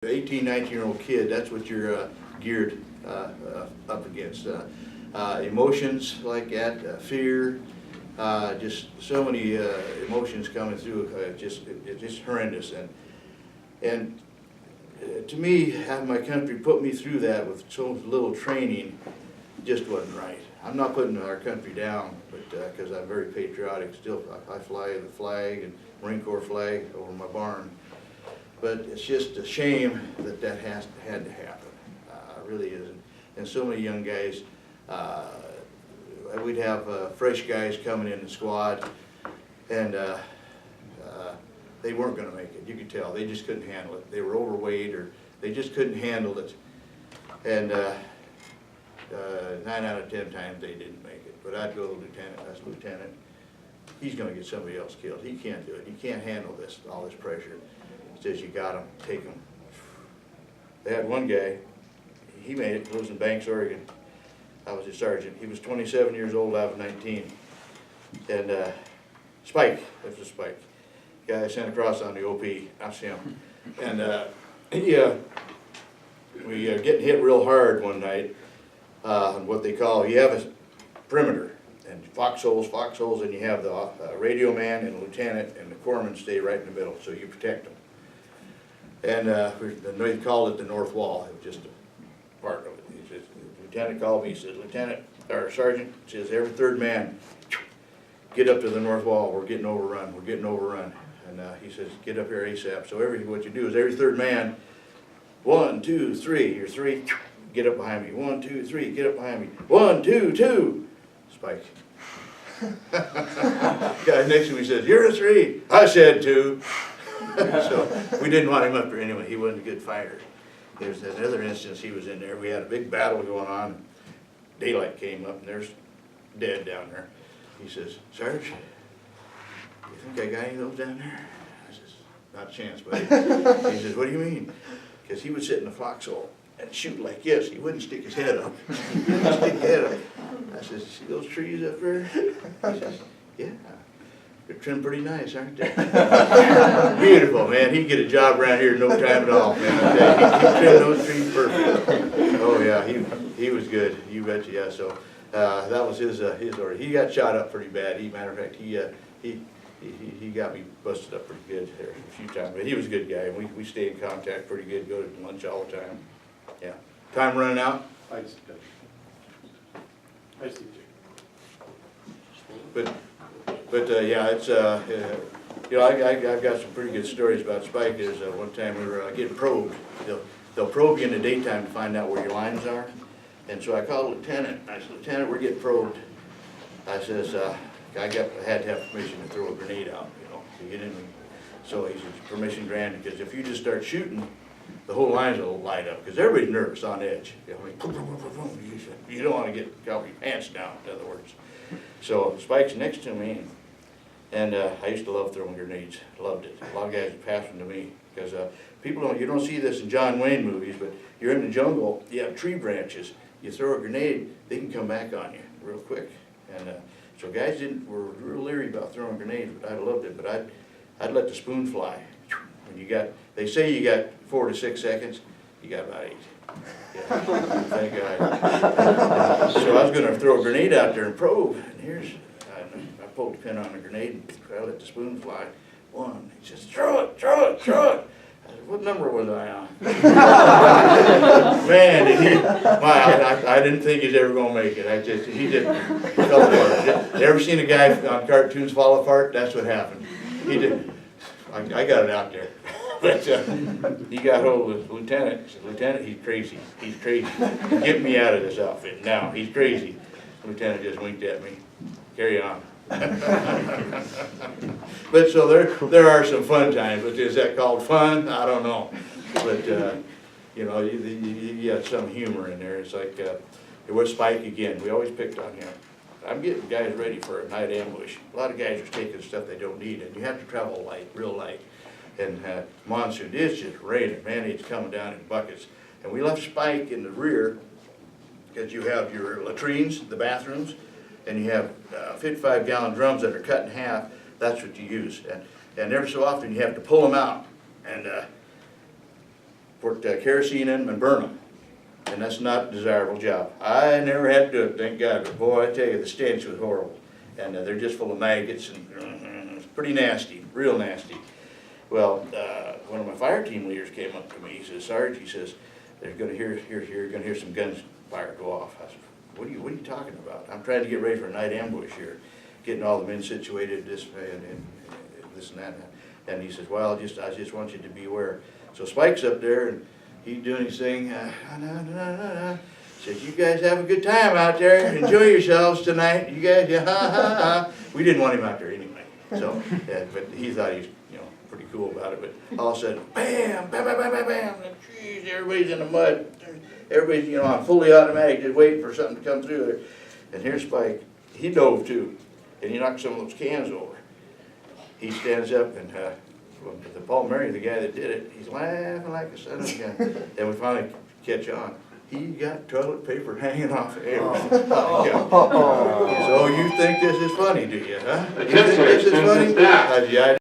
18, 19-year-old kid, that's what you're geared up against. Emotions like that, fear, just so many emotions coming through, it's just horrendous. And to me, having my country put me through that with so little training just wasn't right. I'm not putting our country down, but because I'm very patriotic still. I fly the flag and Marine Corps flag over my barn. But it's just a shame that that had to happen. It really isn't. And so many young guys, we'd have fresh guys coming in the squad, and they weren't going to make it. You could tell. They just couldn't handle it. They were overweight, or they just couldn't handle it. And 9 out of 10 times they didn't make it. But I'd go to the lieutenant. That's lieutenant. He's going to get somebody else killed. He can't do it. He can't handle this, all this pressure. Says you got him, take him. They had one guy, he made it, lives in Banks, Oregon. I was a sergeant. He was 27 years old, I was 19. And Spike, that's a Spike. Guy I sent across on the OP, that's him. And we getting hit real hard one night on what they call, you have a perimeter, and foxholes, and you have the radio man and the lieutenant and the corpsman stay right in the middle, so you protect them. And they called it the north wall. It was just a part of it. He says, the lieutenant called me. He says, Lieutenant, or Sergeant, says, every third man, get up to the north wall. We're getting overrun. We're getting overrun. And he says, get up here ASAP. So what you do is every third man, 1, 2, 3. You're 3. Get up behind me. 1, 2, 3. Get up behind me. 1, 2, 2. Spike. Guy next to me says, you're a 3. I said 2. So we didn't want him up there anyway. He wasn't a good fighter. There's another instance he was in there. We had a big battle going on. Daylight came up and there's dead down there. He says, Sarge, you think I got any of those down there? I says, not a chance, buddy. He says, what do you mean? Because he would sit in the foxhole and shoot like this. He wouldn't stick his head up. He wouldn't stick his head up. I says, see those trees up there? He says, yeah. They're trimmed pretty nice, aren't they? Beautiful, man. He'd get a job around here in no time at all, man. He trimmed those trees perfect. Oh yeah, he was good. You betcha. Yeah. So that was his order. He got shot up pretty bad. Matter of fact, he got me busted up pretty good there a few times. But he was a good guy, and we stay in contact pretty good. Go to lunch all the time. Yeah. Time running out. I see. But yeah, it's you know, I've got some pretty good stories about Spike. Is one time we were getting probed. They'll probe you in the daytime to find out where your lines are. And so I called the lieutenant. I said, Lieutenant, we're getting probed. I says, I had to have permission to throw a grenade out, you know, to get in. So he says, permission granted, because if you just start shooting, the whole lines will light up, because everybody's nervous, on edge. You know, boom, boom, boom, boom, boom. You don't want to get caught with your pants down, in other words. So Spike's next to me, and I used to love throwing grenades. Loved it. A lot of guys pass them to me, because you don't see this in John Wayne movies, but you're in the jungle, you have tree branches, you throw a grenade, they can come back on you real quick. And so guys were real leery about throwing grenades, but I loved it. But I'd let the spoon fly. When they say you got 4 to 6 seconds, you got about 8. Yeah, thank God. So I was going to throw a grenade out there and probe, and I pulled the pin on the grenade and I let the spoon fly. 1. He says, throw it, throw it, throw it. I said, what number was I on? Man, I didn't think he's ever going to make it. He just fell apart. You ever seen a guy on cartoons fall apart? That's what happened. He did. I got it out there. But he got hold of the lieutenant. He said, Lieutenant, he's crazy. He's crazy. Get me out of this outfit now. He's crazy. The lieutenant just winked at me. Carry on. But so there are some fun times. But is that called fun? I don't know. But you know, you got some humor in there. It's like it was Spike again. We always picked on him. I'm getting guys ready for a night ambush. A lot of guys are taking stuff they don't need, and you have to travel light, real light. And monsoon is just raining, man, it's coming down in buckets. And we left Spike in the rear, because you have your latrines, the bathrooms, and you have 55-gallon drums that are cut in half. That's what you use. And every so often you have to pull them out. And put kerosene in them and burn them. And that's not a desirable job. I never had to do it, thank God, but boy, I tell you, the stench was horrible. And they're just full of maggots and it's pretty nasty, real nasty. Well, one of my fire team leaders came up to me, he says, Sarge, he says, they're gonna hear some gunfire go off. I said, what are you talking about? I'm trying to get ready for a night ambush here, getting all the men situated this way and this and that. And he says, well, I just want you to be aware. So Spike's up there and he's doing his thing. Says, you guys have a good time out there. Enjoy yourselves tonight. You guys, yeah, ha, ha, ha. We didn't want him out there anyway. So, yeah, but he thought he was, pretty cool about it. But all of a sudden, bam, bam, bam, bam, bam, bam. Geez, everybody's in the mud. Everybody's, on fully automatic, just waiting for something to come through there. And here's Spike. He dove too, and he knocked some of those cans over. He stands up and the Paul Murray, the guy that did it, he's laughing like a son of a gun. And we finally catch on. He got toilet paper hanging off of everything. So you think this is funny, do you, huh? You think this is funny? Yeah.